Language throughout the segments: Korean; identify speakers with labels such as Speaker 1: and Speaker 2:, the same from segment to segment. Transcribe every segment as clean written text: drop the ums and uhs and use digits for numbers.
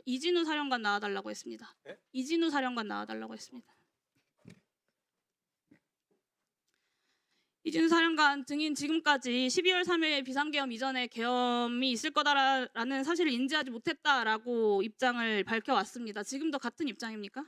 Speaker 1: 이진우 사령관 나와달라고 했습니다.
Speaker 2: 네?
Speaker 1: 이진우 사령관 나와달라고 했습니다. 이진우 사령관 증인 지금까지 12월 3일 비상계엄 이전에 계엄이 있을 거다라는 사실을 인지하지 못했다라고 입장을 밝혀왔습니다. 지금도 같은 입장입니까?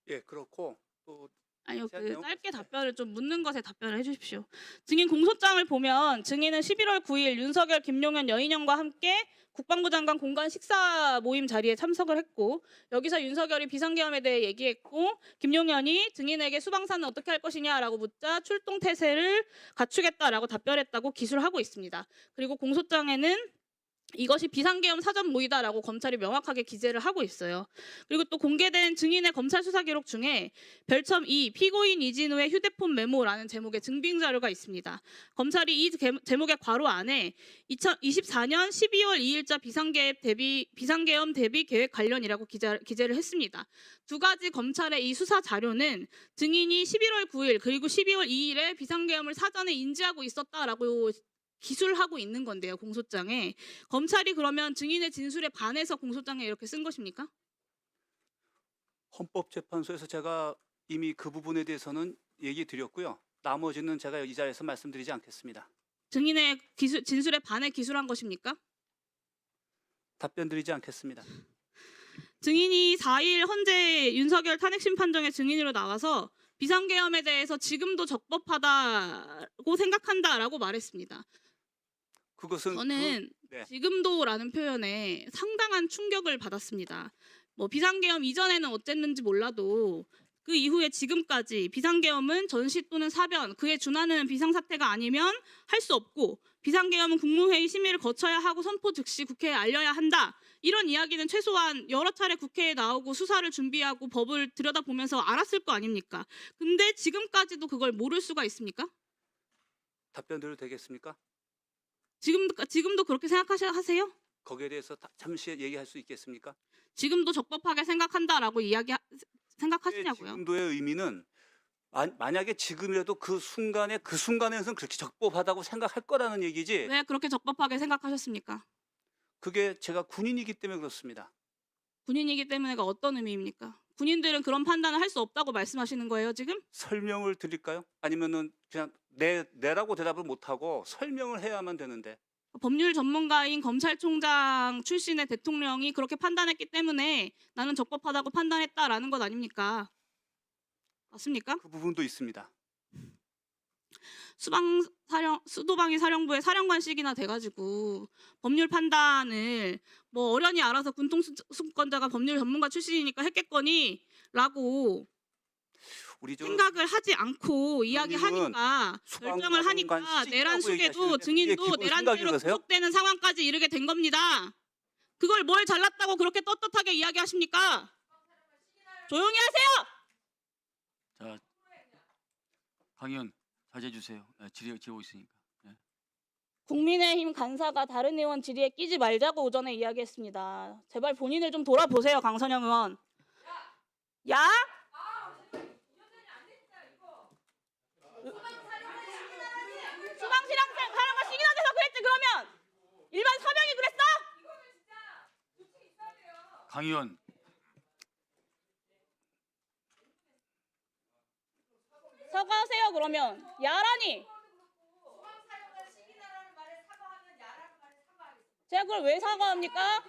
Speaker 2: 예, 그렇고 또
Speaker 1: 아니요,
Speaker 2: 제가 내용-
Speaker 1: 짧게 답변을 좀 묻는 것에 답변을 해주십시오. 증인 공소장을 보면 증인은 11월 9일 윤석열, 김용현, 여인영과 함께 국방부 장관 공간 식사 모임 자리에 참석을 했고 여기서 윤석열이 비상계엄에 대해 얘기했고 김용현이 증인에게 수방사는 어떻게 할 것이냐라고 묻자 출동 태세를 갖추겠다라고 답변했다고 기술하고 있습니다. 그리고 공소장에는 이것이 비상계엄 사전 모의다라고 검찰이 명확하게 기재를 하고 있어요. 그리고 또 공개된 증인의 검찰 수사 기록 중에 별첨 2 피고인 이진우의 휴대폰 메모라는 제목의 증빙 자료가 있습니다. 검찰이 이 제목의 괄호 안에 2024년 12월 2일자 비상계엄 대비 계획 관련이라고 기재를 했습니다. 두 가지 검찰의 이 수사 자료는 증인이 11월 9일 그리고 12월 2일에 비상계엄을 사전에 인지하고 있었다라고 기술하고 있는 건데요. 공소장에. 검찰이 그러면 증인의 진술에 반해서 공소장에 이렇게 쓴 것입니까?
Speaker 2: 헌법재판소에서 제가 이미 그 부분에 대해서는 얘기 드렸고요. 나머지는 제가 이 자리에서 말씀드리지 않겠습니다.
Speaker 1: 증인의 진술에 반해 기술한 것입니까?
Speaker 2: 답변 드리지 않겠습니다.
Speaker 1: 증인이 4일 헌재 윤석열 탄핵심판정의 증인으로 나와서 비상계엄에 대해서 지금도 적법하다고 생각한다라고 말했습니다.
Speaker 2: 그것은
Speaker 1: 저는
Speaker 2: 네.
Speaker 1: 지금도라는 표현에 상당한 충격을 받았습니다. 뭐 비상계엄 이전에는 어쨌는지 몰라도 그 이후에 지금까지 비상계엄은 전시 또는 사변, 그에 준하는 비상사태가 아니면 할 수 없고 비상계엄은 국무회의 심의를 거쳐야 하고 선포 즉시 국회에 알려야 한다. 이런 이야기는 최소한 여러 차례 국회에 나오고 수사를 준비하고 법을 들여다보면서 알았을 거 아닙니까? 근데 지금까지도 그걸 모를 수가 있습니까?
Speaker 2: 답변 드려도 되겠습니까?
Speaker 1: 지금도 그렇게 생각하세요?
Speaker 2: 거기에 대해서 잠시 얘기할 수 있겠습니까?
Speaker 1: 지금도 적법하게 생각한다라고 생각하시냐고요?
Speaker 2: 지금도의 의미는 만약에 지금이라도 그 순간에서는 그렇게 적법하다고 생각할 거라는 얘기지.
Speaker 1: 왜 그렇게 적법하게 생각하셨습니까?
Speaker 2: 그게 제가 군인이기 때문에 그렇습니다.
Speaker 1: 군인이기 때문에가 어떤 의미입니까? 군인들은 그런 판단을 할 수 없다고 말씀하시는 거예요, 지금?
Speaker 2: 설명을 드릴까요? 아니면은 그냥 내라고 대답을 못하고 설명을 해야만 되는데.
Speaker 1: 법률 전문가인 검찰총장 출신의 대통령이 그렇게 판단했기 때문에 나는 적법하다고 판단했다라는 것 아닙니까? 맞습니까?
Speaker 2: 그 부분도 있습니다.
Speaker 1: 수도방위 사령부의 사령관직이나 돼가지고 법률 판단을 뭐 어련히 알아서 군통수권자가 법률 전문가 출신이니까 했겠거니라고 생각을 하지 않고 이야기하니까 결정을 하니까 내란 속에도 증인도 내란죄로 구속되는 상황까지 이르게 된 겁니다. 그걸 뭘 잘났다고 그렇게 떳떳하게 이야기하십니까? 조용히 하세요.
Speaker 3: 자, 강의원 자제해 주세요. 질의하고 있으니까. 네.
Speaker 1: 국민의힘 간사가 다른 의원 질의에 끼지 말자고 오전에 이야기했습니다. 제발 본인을 좀 돌아보세요, 강선영 의원. 야? 수방실황생 사람과 시기나 돼서 그랬지 그러면? 일반 사병이 그랬어?
Speaker 3: 강의원
Speaker 1: 사과하세요 그러면. 야라니. 제가 그걸 왜 사과합니까?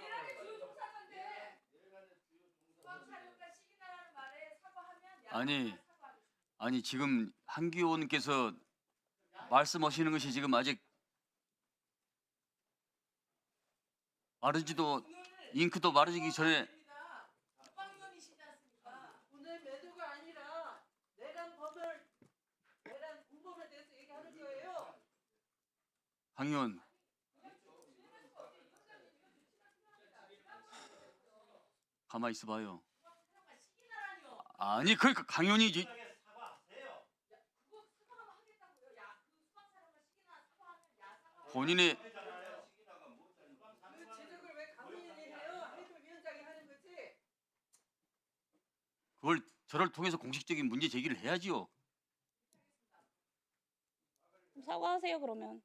Speaker 3: 아니 지금 한기 의원께서 말씀하시는 것이 지금 아직 마르지도 잉크도 마르기 전에
Speaker 4: 오늘 매도가 아니라 내란 공범에 대해서 얘기하는 거예요.
Speaker 3: 강 의원 가만히 있어봐요. 아니 그러니까 강 의원이 본인의
Speaker 4: 그 지적을 왜 강민이 해요? 해결위원장이 하는 거지.
Speaker 3: 그걸 저를 통해서 공식적인 문제 제기를 해야지요.
Speaker 1: 사과하세요 그러면.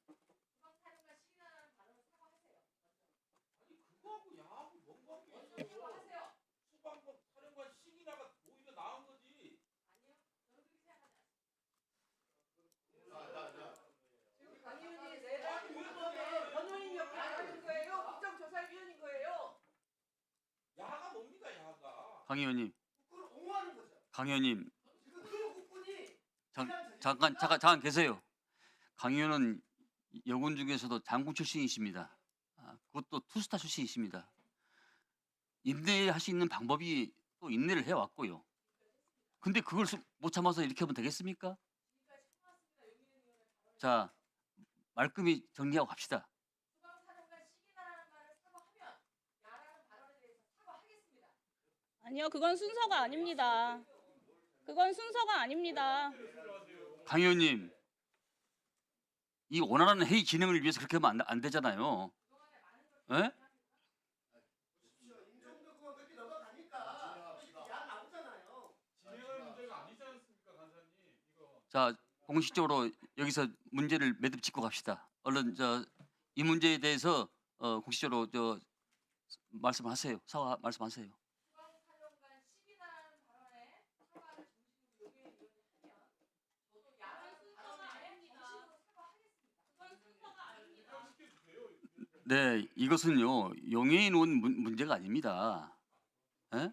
Speaker 4: 지금 강의원이 내란 공범의 변호인 역할을 하는 거예요? 국정조사위원인 거예요?
Speaker 5: 야가 뭡니까 야가?
Speaker 3: 강 의원님,
Speaker 5: 그걸 옹호하는 거죠.
Speaker 3: 강 의원님
Speaker 5: 지금 그 국군이
Speaker 3: 잠깐 계세요. 강 의원은 여군 중에서도 장군 출신이십니다. 그것도 투스타 출신이십니다. 인내할 수 있는 방법이 또 인내를 해왔고요. 근데 그걸 못 참아서 이렇게 하면 되겠습니까? 자, 말끔히 정리하고 갑시다.
Speaker 1: 아니요, 그건 순서가 아닙니다. 그건 순서가 아닙니다.
Speaker 3: 강 의원님, 이 원활한 회의 진행을 위해서 그렇게 하면 안 되잖아요. 예?
Speaker 5: 임종덕 의원 그렇게 넘어가니까 야 나오잖아요. 진행할 문제가 아니지 않습니까, 간사님? 이거.
Speaker 3: 자, 공식적으로 여기서 문제를 매듭 짓고 갑시다. 얼른 이 문제에 대해서 공식적으로 말씀하세요. 사과 말씀하세요. 네, 이것은요 용해인 의원 문제가 아닙니다. 예?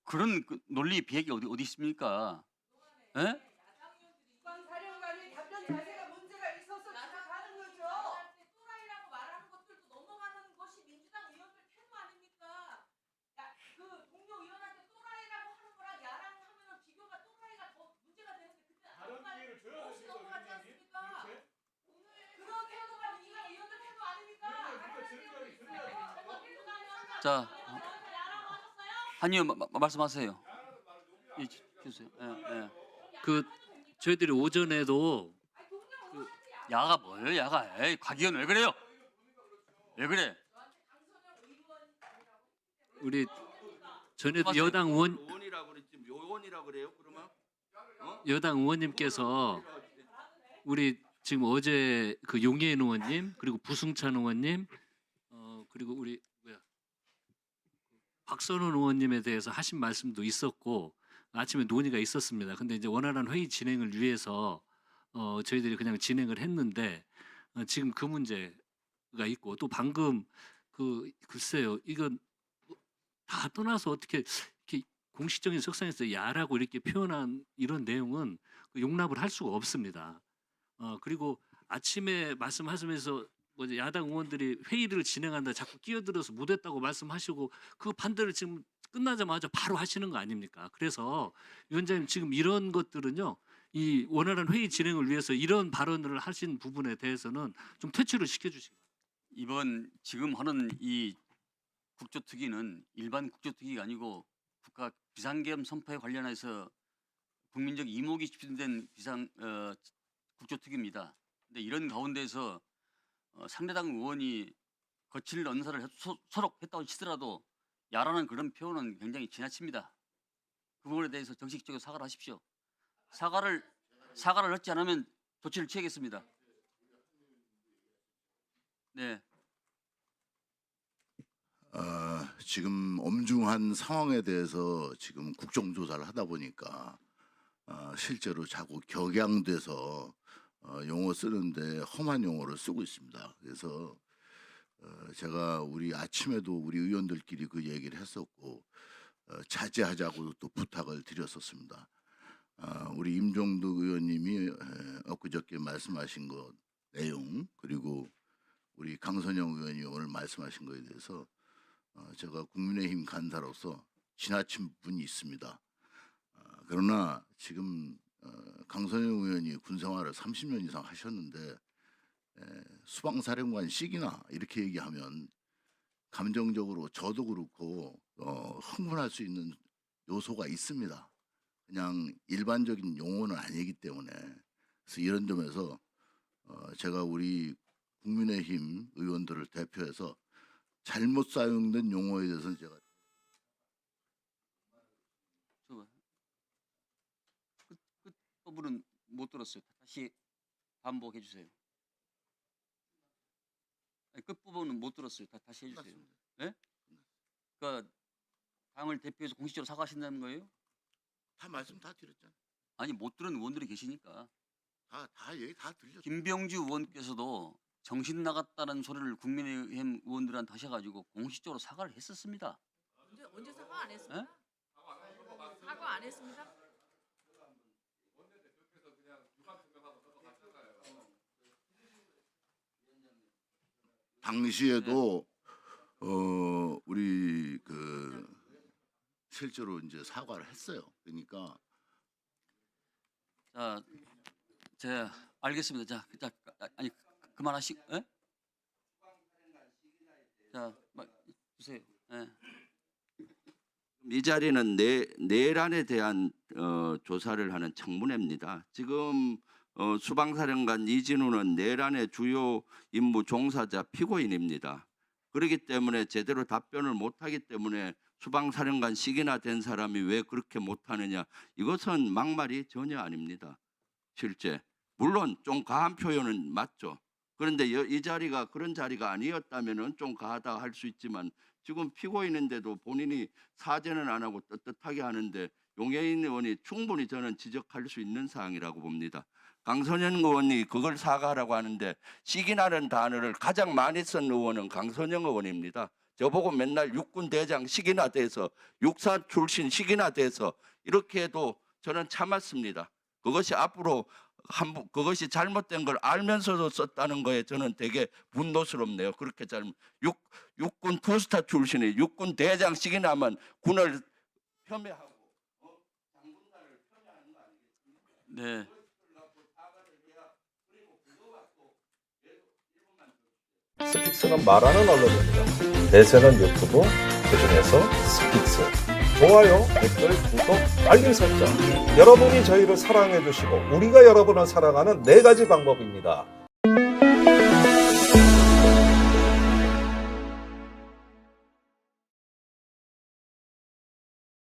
Speaker 3: 그런 논리 비약이 어디 있습니까? 예?
Speaker 4: 국방사령관이 답변 자세가 문제가 있어서 지적하는 거죠.
Speaker 6: 또라이라고 말하는 것들도 넘어가는 것이 민주당 의원들 태도 아닙니까? 그 동료 의원한테 또라이라고 하는 거랑 야랑 하면은 비교가 또라이가 더 문제가 되는데 그때
Speaker 5: 다른 기회를 줘야
Speaker 6: 없이
Speaker 5: 됩니다,
Speaker 6: 넘어가지
Speaker 5: 위원장님.
Speaker 6: 않습니까?
Speaker 5: 그렇지?
Speaker 6: 그런 태도가 민주당 의원들 태도 아닙니까?
Speaker 3: 자, 한 의원 말씀하세요. 예, 주세요. 예.
Speaker 7: 그 저희들이 오전에도
Speaker 3: 야가 뭐예요, 야가? 에이, 곽 의원 왜 그래요? 왜 그래?
Speaker 7: 우리 전에도 여당
Speaker 5: 의원이라고 그랬지 요원이라고 그래요? 그러면
Speaker 7: 여당 의원님께서 우리 지금 어제 그 용해인 의원님 그리고 부승찬 의원님 그리고 우리 박선원 의원님에 대해서 하신 말씀도 있었고 아침에 논의가 있었습니다. 근데 이제 원활한 회의 진행을 위해서 저희들이 그냥 진행을 했는데 지금 그 문제가 있고 또 방금 글쎄요 이건 다 떠나서 어떻게 이렇게 공식적인 석상에서 야라고 이렇게 표현한 이런 내용은 용납을 할 수가 없습니다. 그리고 아침에 말씀하시면서 뭐지 야당 의원들이 회의를 진행한다 자꾸 끼어들어서 못했다고 말씀하시고 그 반대를 지금 끝나자마자 바로 하시는 거 아닙니까? 그래서 위원장님 지금 이런 것들은요 이 원활한 회의 진행을 위해서 이런 발언을 하신 부분에 대해서는 좀 퇴출을 시켜주시기 바랍니다.
Speaker 3: 이번 지금 하는 이 국조특위는 일반 국조특위가 아니고 국가 비상계엄 선포에 관련해서 국민적 이목이 집중된 국조특위입니다. 근데 이런 가운데서 상대당 의원이 거칠 언사를 서로 했다고 치더라도 야라는 그런 표현은 굉장히 지나칩니다. 그 부분에 대해서 정식적으로 사과를 하십시오. 사과를 하지 않으면 조치를 취하겠습니다. 네.
Speaker 8: 지금 엄중한 상황에 대해서 지금 국정조사를 하다 보니까 실제로 자꾸 격양돼서 용어 쓰는데 험한 용어를 쓰고 있습니다. 그래서 제가 우리 아침에도 우리 의원들끼리 그 얘기를 했었고 자제하자고 또 부탁을 드렸었습니다. 우리 임종덕 의원님이 엊그저께 말씀하신 것 내용 그리고 우리 강선영 의원이 오늘 말씀하신 것에 대해서 제가 국민의힘 간사로서 지나친 부분이 있습니다. 그러나 지금 강선영 의원이 군생활을 30년 이상 하셨는데 수방사령관 시기나 이렇게 얘기하면 감정적으로 저도 그렇고 흥분할 수 있는 요소가 있습니다. 그냥 일반적인 용어는 아니기 때문에 그래서 이런 점에서 제가 우리 국민의힘 의원들을 대표해서 잘못 사용된 용어에 대해서는 제가
Speaker 3: 끝 부분은 못 들었어요. 다시 반복해 주세요. 끝 부분은 못 들었어요. 다시 해주세요. 네? 그 당을 대표해서 공식적으로 사과하신다는 거예요?
Speaker 8: 다 말씀 다 드렸잖아요.
Speaker 3: 아니 못 들은 의원들이 계시니까.
Speaker 8: 다 얘기 다 들렸죠.
Speaker 3: 김병주 의원께서도 정신 나갔다는 소리를 국민의힘 의원들한테 하셔가지고 공식적으로 사과를 했었습니다.
Speaker 6: 언제 사과 안 했습니다.
Speaker 3: 에?
Speaker 6: 사과 안 했습니다.
Speaker 8: 당시에도 우리 그 실제로 이제 사과를 했어요. 그러니까
Speaker 3: 자, 알겠습니다. 아니 그만하시. 에? 자, 주세요. 예.
Speaker 9: 이 자리는 내란에 대한 조사를 하는 청문회입니다. 지금 수방사령관 이진우는 내란의 주요 임무 종사자 피고인입니다. 그렇기 때문에 제대로 답변을 못하기 때문에 수방사령관씩이나 된 사람이 왜 그렇게 못하느냐, 이것은 막말이 전혀 아닙니다. 실제 물론 좀 과한 표현은 맞죠. 그런데 이 자리가 그런 자리가 아니었다면 좀 과하다 할 수 있지만 지금 피고인인데도 본인이 사죄는 안 하고 떳떳하게 하는데 용해인 의원이 충분히 저는 지적할 수 있는 사항이라고 봅니다. 강선현 의원이 그걸 사과하라고 하는데 시기나는 단어를 가장 많이 쓴 의원은 강선영 의원입니다. 저보고 맨날 육군 대장 시기나 돼서 육사 출신 시기나 돼서 이렇게 해도 저는 참았습니다. 그것이 앞으로 그것이 잘못된 걸 알면서도 썼다는 거에 저는 되게 분노스럽네요. 그렇게 육군 투스타 출신이 육군 대장씩이나 하면 군을 폄훼하고 장군단을 폄훼하는 거 아니겠습니까?
Speaker 3: 네.
Speaker 10: 스픽스가 말하는 언론입니다. 대세는 유튜브, 그중에서 스픽스. 좋아요, 댓글, 구독, 알림 설정. 여러분이 저희를 사랑해 주시고 우리가 여러분을 사랑하는 4가지 방법입니다.